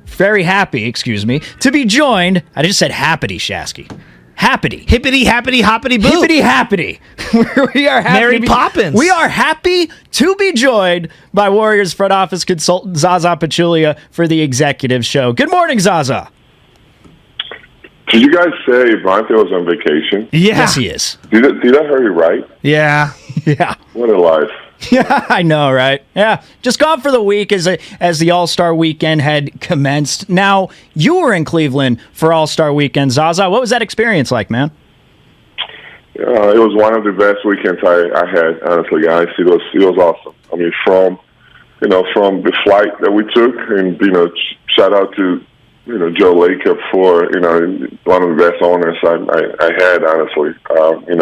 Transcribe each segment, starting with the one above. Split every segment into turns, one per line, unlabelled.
very happy, to be joined. I just said happity, Shasky. Happity.
Hippity, happity, hoppity, boo.
Hippity, happity. We are happy.
Mary Poppins.
We are happy to be joined by Warriors front office consultant Zaza Pachulia for the Executive Show. Good morning, Zaza.
Did you guys say Vontae was on vacation?
Yeah.
Yes, he is.
Did I hear you right?
Yeah.
Yeah.
What a life.
Yeah, I know, right? Yeah, just gone for the week as the All-Star Weekend had commenced. Now, you were in Cleveland for All-Star Weekend, Zaza. What was that experience like, man?
It was one of the best weekends I had, honestly, guys. It was awesome. I mean, from the flight that we took, and shout out to Joe Lacob for one of the best owners I had, honestly.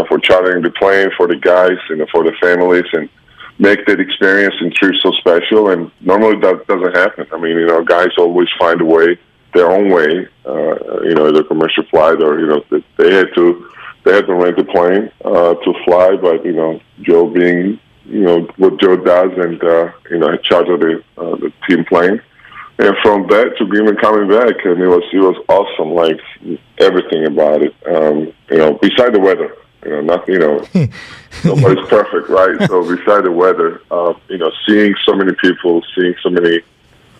For chartering the plane for the guys, for the families, and make that experience and trip so special. And normally that doesn't happen. I mean, guys always find a way, their own way. Either commercial flight or they had to rent a plane to fly. But Joe being what Joe does, and chartered the team plane. And from that to even coming back, and it was awesome. Like everything about it. Beside the weather. Nobody's perfect, right? So beside the weather, seeing so many people, seeing so many,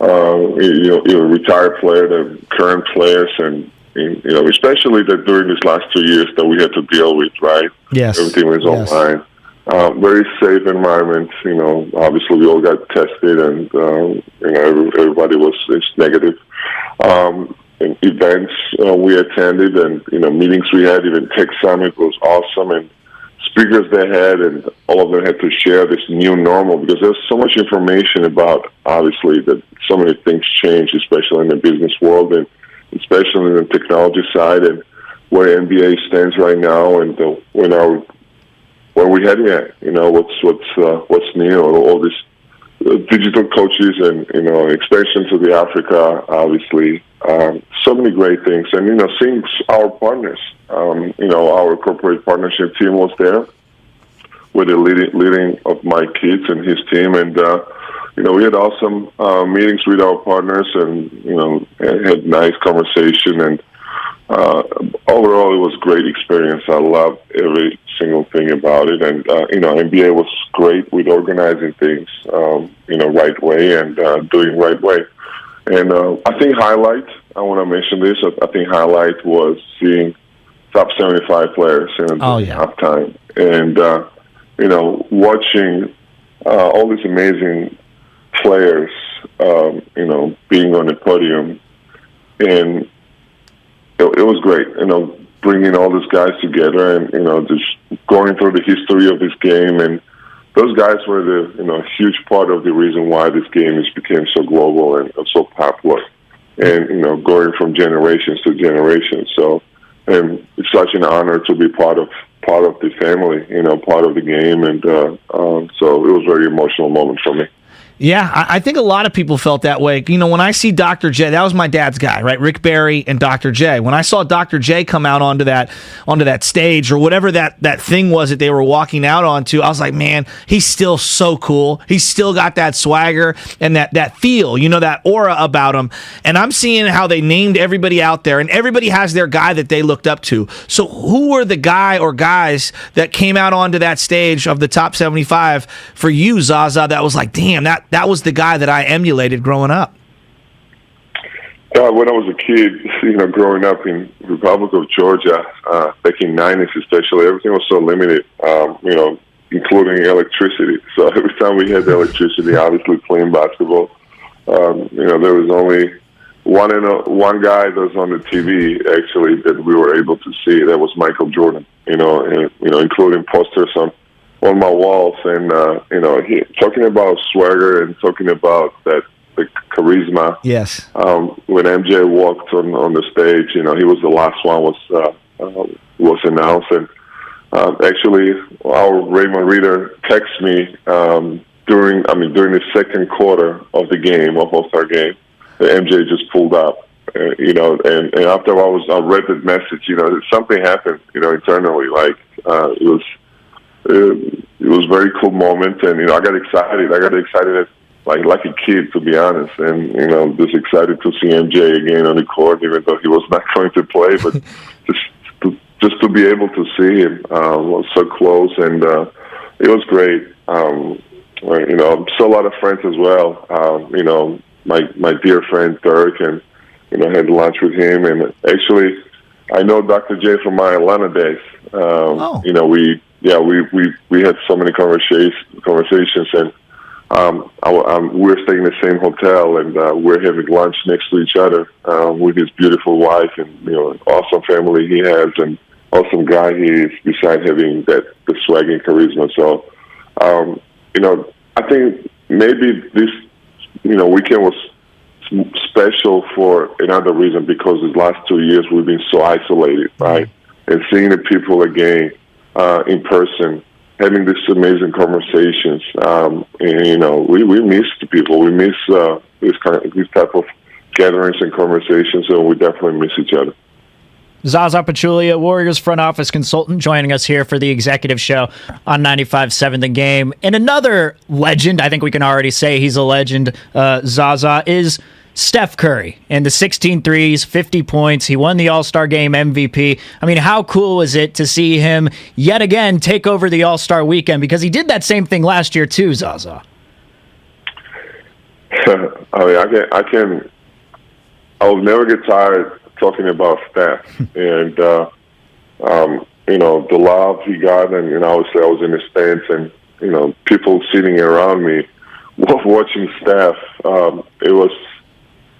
retired players, the current players, and especially that during these last 2 years that we had to deal with, right?
Yes.
Everything was online. Very safe environment. Obviously we all got tested, and everybody was negative. And events we attended, and meetings we had, even Tech Summit was awesome, and speakers they had, and all of them had to share this new normal, because there's so much information about, obviously, that so many things change, especially in the business world, and especially in the technology side, and where NBA stands right now, and where we heading at, what's new, all this digital coaches, and expansion to the Africa, obviously. So many great things, and seeing our partners, our corporate partnership team was there with the leading of my kids and his team, and we had awesome meetings with our partners, and had nice conversation, and overall it was a great experience. I loved every single thing about it, and NBA was great with organizing things, right way, and doing right way. And I think I want to mention this, I think highlight was seeing top 75 players in halftime. And, watching all these amazing players, being on the podium. And it was great, bringing all these guys together, and, just going through the history of this game. And those guys were the huge part of the reason why this game has become so global and so popular, and going from generations to generations. So, and it's such an honor to be part of the family, part of the game, and so it was a very emotional moment for me.
Yeah, I think a lot of people felt that way. When I see Dr. J, that was my dad's guy, right? Rick Barry and Dr. J. When I saw Dr. J come out onto that stage, or whatever that thing was that they were walking out onto, I was like, man, he's still so cool. He's still got that swagger and that feel, that aura about him. And I'm seeing how they named everybody out there, and everybody has their guy that they looked up to. So who were the guy or guys that came out onto that stage of the top 75 for you, Zaza, that was like, damn, that was the guy that I emulated growing up?
When I was a kid, growing up in Republic of Georgia, back in the 90s especially, everything was so limited, including electricity. So every time we had the electricity, obviously playing basketball, there was only one guy that was on the TV, actually, that we were able to see. That was Michael Jordan, including posters on my walls, and talking about swagger and talking about the charisma.
Yes.
When MJ walked on the stage, he was the last one was announced, and actually our Raymond Reader texted me during the second quarter of the game, of All-Star game, that MJ just pulled up. And after I read the message, something happened, internally. Like it was a very cool moment, and I got excited. I got excited like a kid, to be honest. And just excited to see MJ again on the court, even though he was not going to play, but just to be able to see him was so close, and it was great. Saw a lot of friends as well. My dear friend Dirk, and had lunch with him, and actually I know Dr. J from my Atlanta days. We had so many conversations, and we're staying in the same hotel, and we're having lunch next to each other with his beautiful wife, and an awesome family he has, and awesome guy he is, besides having the swag and charisma. So, I think maybe this weekend was special for another reason, because these last 2 years we've been so isolated, right? And seeing the people again in person, having these amazing conversations, we miss the people. We miss this type of gatherings and conversations, and we definitely miss each other.
Zaza Pachulia, Warriors front office consultant, joining us here for the executive show on 95.7 The Game. And another legend, I think we can already say he's a legend, Zaza, is Steph Curry. And the 16 threes, 50 points. He won the All-Star Game MVP. I mean, how cool was it to see him yet again take over the All-Star weekend? Because he did that same thing last year too, Zaza.
I'll never get tired talking about Steph, and the love he got, and obviously I was in the stands, and people sitting around me watching Steph. It was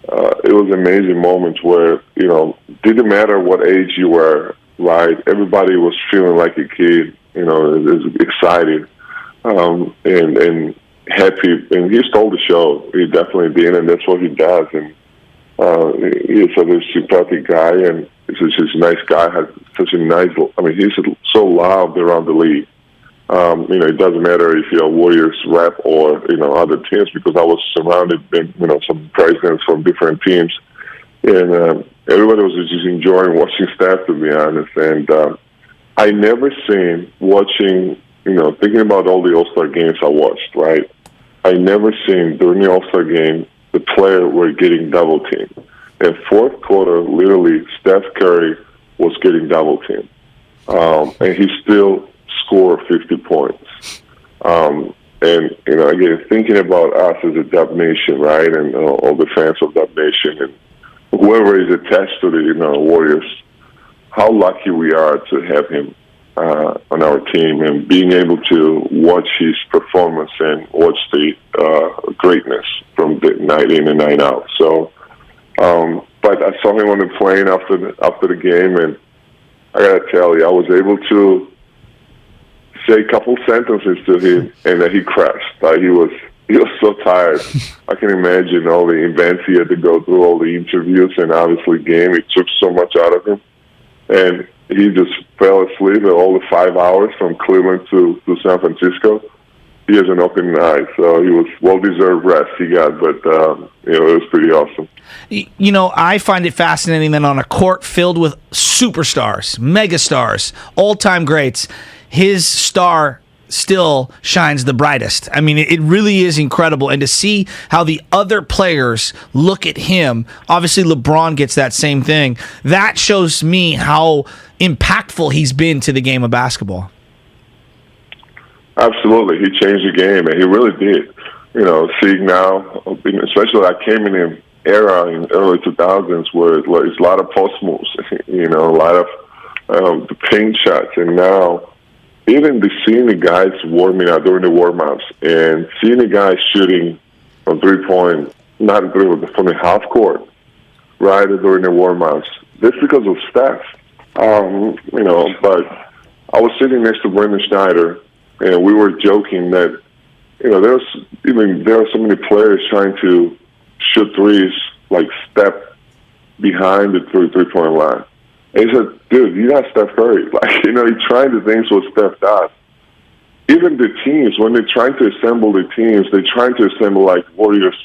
an amazing moment where didn't matter what age you were, right? Everybody was feeling like a kid, excited and happy, and he stole the show. He definitely did, and that's what he does. And he's such a sympathetic guy, and he's just a nice guy. Has such a nice. He's so loved around the league. It doesn't matter if you're a Warriors rep or other teams, because I was surrounded by some presidents from different teams, and everybody was just enjoying watching Steph, to be honest. And I never seen watching, thinking about all the All-Star games I watched. Right, I never seen during the All-Star game the player were getting double teamed. In fourth quarter, literally, Steph Curry was getting double teamed. And he still scored 50 points. Again, thinking about us as a Dub Nation, right, and all the fans of Dub Nation, and whoever is attached to the Warriors, how lucky we are to have him on our team, and being able to watch his performance and watch the greatness from the night in and night out. So, but I saw him on the plane after the game, and I gotta tell you, I was able to say a couple sentences to him, and then he crashed. He was so tired. I can imagine all the events he had to go through, all the interviews, and obviously game. It took so much out of him, and he just fell asleep at all the 5 hours from Cleveland to San Francisco. He has an open eye, so he was well-deserved rest he got, but it was pretty awesome.
I find it fascinating that on a court filled with superstars, megastars, all-time greats, his star still shines the brightest. I mean, it really is incredible. And to see how the other players look at him, obviously LeBron gets that same thing. That shows me how impactful he's been to the game of basketball.
Absolutely. He changed the game, and he really did. Seeing now, especially I came in an era in early 2000s where it's a lot of post moves, a lot of the paint shots, and now even seeing the guys warming up during the warm-ups and seeing the guys shooting from three-point, not from the half court, right, during the warm-ups. That's because of Steph. But I was sitting next to Brendan Schneider, and we were joking that, there are so many players trying to shoot threes, like step behind the three-point line. And he said, dude, you're not Steph Curry. He's trying the things what Steph does. Even the teams, when they're trying to assemble the teams, they're trying to assemble like Warriors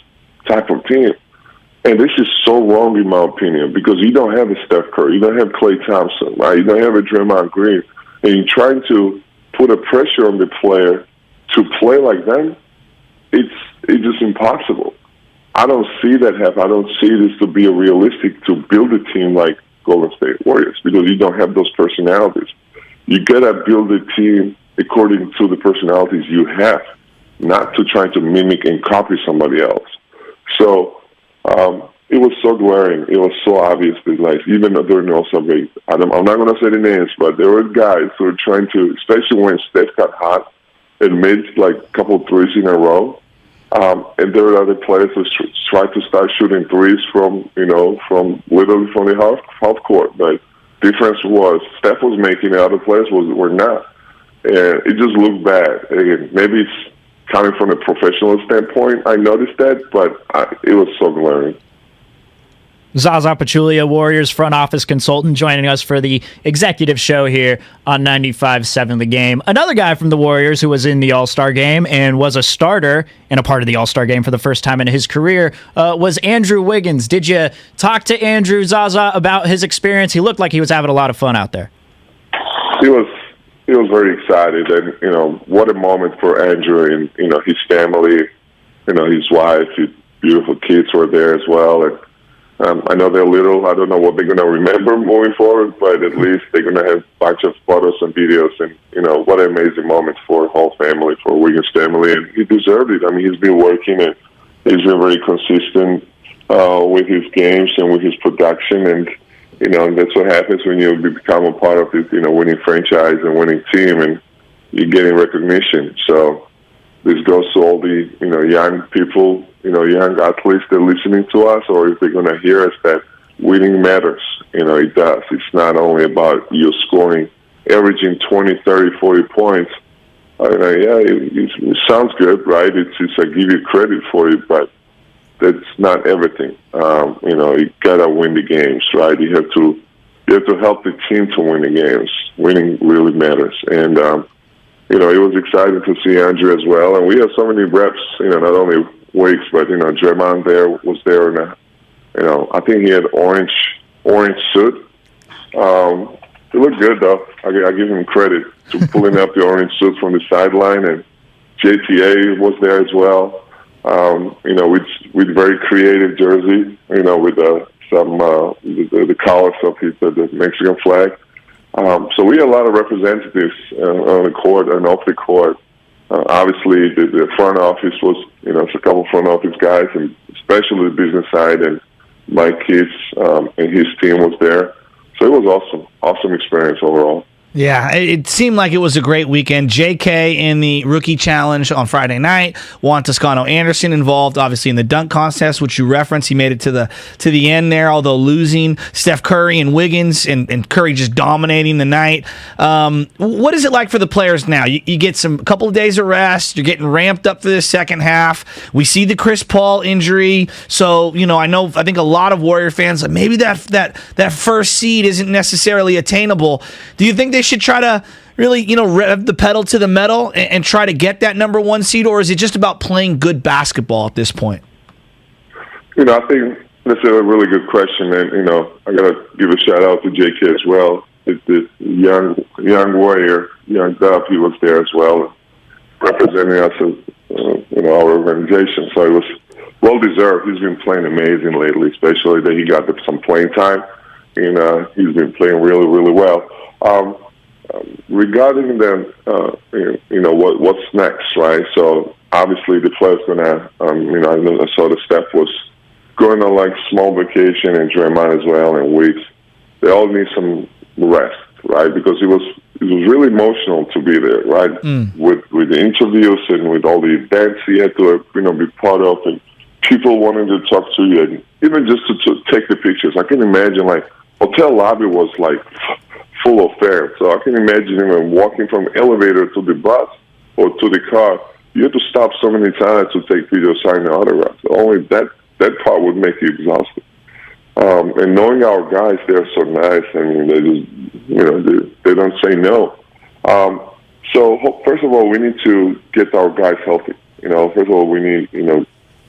type of team. And this is so wrong in my opinion, because you don't have a Steph Curry, you don't have Klay Thompson, right? You don't have a Draymond Green. And you're trying to put a pressure on the player to play like them. it's just impossible. I don't see that happen. I don't see this to be a realistic to build a team like Golden State Warriors because you don't have those personalities. You gotta build a team according to the personalities you have, not to try to mimic and copy somebody else. So it was so glaring. It was so obvious that, like, even during the All-Star break, I'm not going to say the names, but there were guys who were trying to, especially when Steph got hot and made like a couple of threes in a row. And there were other players who tried to start shooting threes from literally from the half court. But difference was Steph was making it, other players were not. And it just looked bad. Again, maybe it's coming from a professional standpoint. I noticed that, but it was so glaring.
Zaza Pachulia, Warriors front office consultant, joining us for the executive show here on 95.7 The Game. Another guy from the Warriors who was in the All-Star Game and was a starter and a part of the All-Star Game for the first time in his career was Andrew Wiggins. Did you talk to Andrew, Zaza, about his experience? He looked like he was having a lot of fun out there.
He was very excited, and what a moment for Andrew and his family, his wife, his beautiful kids were there as well, and I know they're little. I don't know what they're going to remember moving forward, but at least they're going to have a bunch of photos and videos, and what an amazing moment for the whole family, for Wiggins' family, and he deserved it. I mean, he's been working and he's been very consistent with his games and with his production, and that's what happens when you become a part of this, winning franchise and winning team, and you're getting recognition. So this goes to all the, young people, young athletes that are listening to us, or if they're going to hear us, that winning matters. It does. It's not only about you scoring, averaging 20, 30, 40 points. It sounds good, right? I give you credit for it, but that's not everything. You gotta win the games, right? You have to help the team to win the games. Winning really matters, and it was exciting to see Andrew as well. And we have so many reps, not only Wiggs, but Draymond was there, and I think he had orange suit. It looked good though. I give him credit to pulling up the orange suit from the sideline, and JTA was there as well. With very creative jersey, with the colors of the Mexican flag. So we had a lot of representatives on the court and off the court. Obviously, the front office was, it's a couple front office guys, and especially the business side, and Mike Kids and his team was there. So it was awesome experience overall.
Yeah, it seemed like it was a great weekend. JK in the Rookie Challenge on Friday night. Juan Toscano-Anderson involved, obviously, in the dunk contest, which you referenced. He made it to the end there, although losing. Steph Curry and Wiggins, and Curry just dominating the night. What is it like for the players now? You get a couple of days of rest. You're getting ramped up for the second half. We see the Chris Paul injury. So, I think a lot of Warrior fans, maybe that first seed isn't necessarily attainable. Do you think they should try to really, rev the pedal to the metal and try to get that number one seed, or is it just about playing good basketball at this point?
I think that's a really good question, and I got to give a shout out to JK as well. It's the young Warrior, young Dub. He was there as well, representing us as our organization. So it was well deserved. He's been playing amazing lately, especially that he got some playing time, and he's been playing really, really well. Regarding them, what's next, right? So obviously the players gonna, I saw the Steph was going on like small vacation, and Draymond as well, and Weeks. They all need some rest, right? Because it was really emotional to be there, right? With the interviews and with all the events he had to, be part of, and people wanting to talk to you, and even just to take the pictures. I can imagine hotel lobby was full of fans. So I can imagine him walking from the elevator to the bus or to the car. You have to stop so many times to take videos, sign the autographs. Only that part would make you exhausted. And knowing our guys, they're so nice. I mean, they just, they don't say no. So first of all, we need to get our guys healthy. First of all, we need,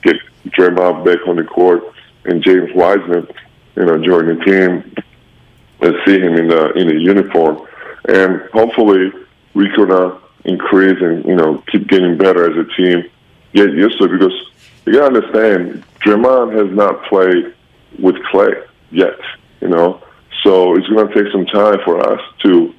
get Draymond back on the court and James Wiseman, join the team. And see him in the uniform, and hopefully we could increase and keep getting better as a team get used to it, because you got to understand, Draymond has not played with Clay yet, so it's going to take some time for us to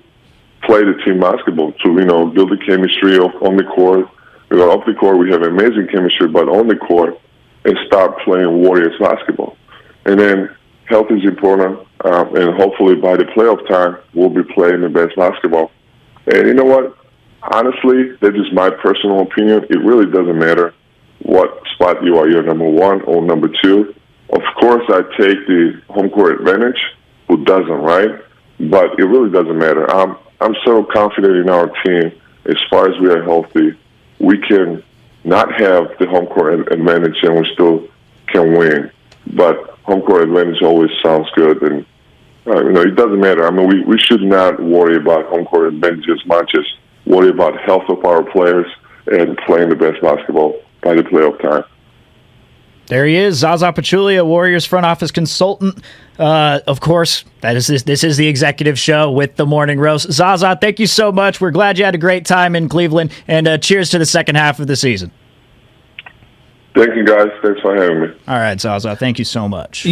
play the team basketball, to, build the chemistry on the court. Off the court, we have amazing chemistry, but on the court, and start playing Warriors basketball. And then health is important, and hopefully by the playoff time, we'll be playing the best basketball. And you know what? Honestly, that's just my personal opinion. It really doesn't matter what spot you are. You're number one or number two. Of course, I take the home court advantage. Who doesn't, right? But it really doesn't matter. I'm so confident in our team. As far as we are healthy, we can not have the home court advantage and we still can win. But home court advantage always sounds good, and it doesn't matter. I mean, we should not worry about home court advantage as much as worry about health of our players and playing the best basketball by the playoff time.
There he is, Zaza Pachulia, Warriors front office consultant. Of course, this is the executive show with the Morning Roast. Zaza, thank you so much. We're glad you had a great time in Cleveland, and cheers to the second half of the season.
Thank you, guys. Thanks for having me.
All right, Zaza, thank you so much.